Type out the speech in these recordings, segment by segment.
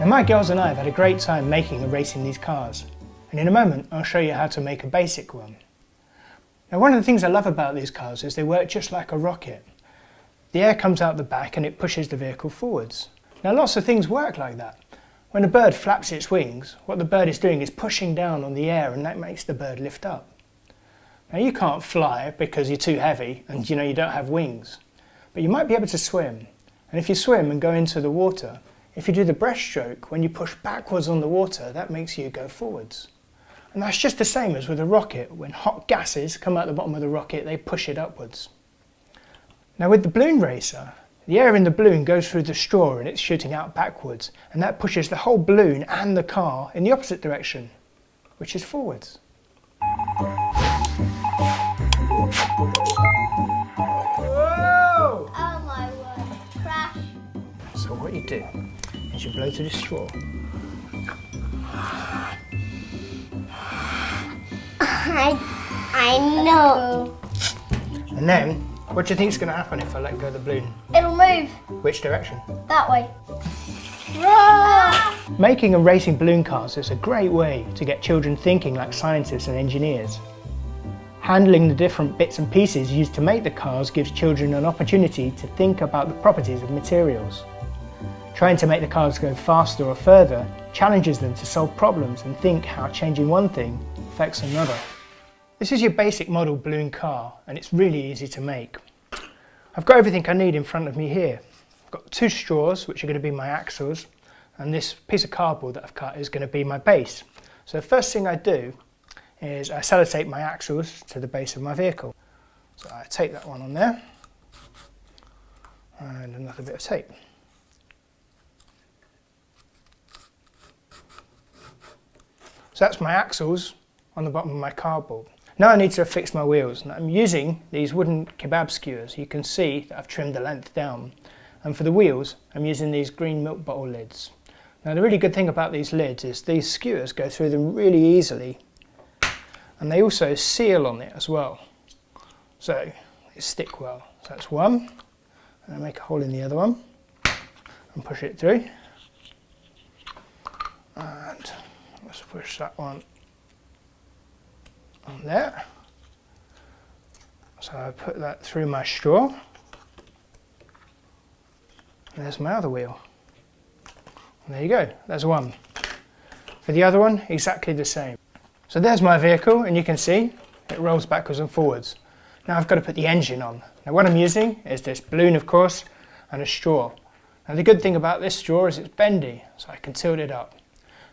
Now my girls and I have had a great time making and racing these cars, and in a moment I'll show you how to make a basic one. Now one of the things I love about these cars is they work just like a rocket. The air comes out the back and it pushes the vehicle forwards. Now lots of things work like that. When a bird flaps its wings, what the bird is doing is pushing down on the air, and that makes the bird lift up. Now you can't fly because you're too heavy and you don't have wings, but you might be able to swim. And if you swim and go into the water, if you do the breaststroke, when you push backwards on the water, that makes you go forwards. And that's just the same as with a rocket. When hot gases come out the bottom of the rocket, they push it upwards. Now with the balloon racer, the air in the balloon goes through the straw and it's shooting out backwards, and that pushes the whole balloon and the car in the opposite direction, which is forwards. Whoa! Oh my word, crash. So what you do is you blow through the straw. I know. And then, what do you think is going to happen if I let go of the balloon? It'll move. Which direction? That way. Making and racing balloon cars is a great way to get children thinking like scientists and engineers. Handling the different bits and pieces used to make the cars gives children an opportunity to think about the properties of materials. Trying to make the cars go faster or further challenges them to solve problems and think how changing one thing affects another. This is your basic model balloon car, and it's really easy to make. I've got everything I need in front of me here. I've got 2 straws, which are going to be my axles, and this piece of cardboard that I've cut is going to be my base. So the first thing I do is I sellotape my axles to the base of my vehicle. So I take that one on there, and another bit of tape. So that's my axles on the bottom of my cardboard. Now I need to affix my wheels, and I'm using these wooden kebab skewers. You can see that I've trimmed the length down. And for the wheels, I'm using these green milk bottle lids. Now the really good thing about these lids is these skewers go through them really easily, and they also seal on it as well. So they stick well. So that's one, and I make a hole in the other one and push it through. And let's push that one on there. So I put that through my straw. And there's my other wheel. And there you go, there's one. For the other one, exactly the same. So there's my vehicle, and you can see it rolls backwards and forwards. Now I've got to put the engine on. Now what I'm using is this balloon, of course, and a straw. Now the good thing about this straw is it's bendy, so I can tilt it up.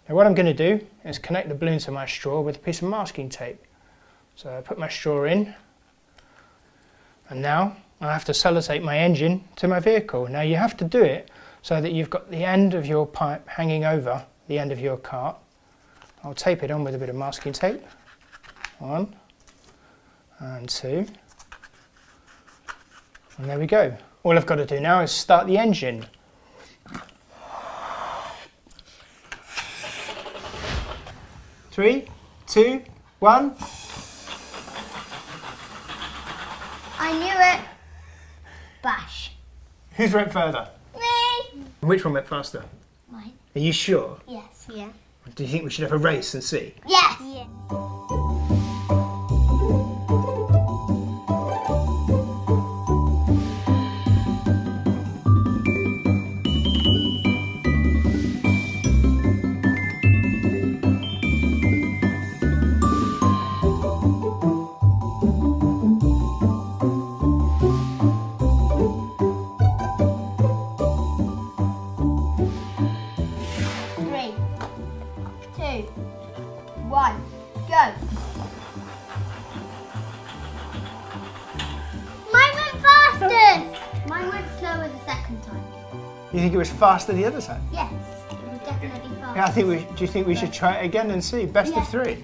Now what I'm going to do is connect the balloon to my straw with a piece of masking tape. So I put my straw in, and now I have to sellotape my engine to my vehicle. Now you have to do it so that you've got the end of your pipe hanging over the end of your cart. I'll tape it on with a bit of masking tape. 1 and 2. And there we go. All I've got to do now is start the engine. Three, 2, 1. I knew it. Bash. Who's went further? Me. Which one went faster? Mine. Are you sure? Yes. Yeah. Do you think we should have a race and see? Yes. Yeah. Go. Mine went fastest. Mine went slower the second time. You think it was faster the other time? Yes, it was definitely faster. Yeah, do you think we should try it again and see? Best of 3.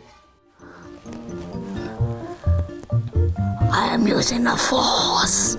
I am using the force.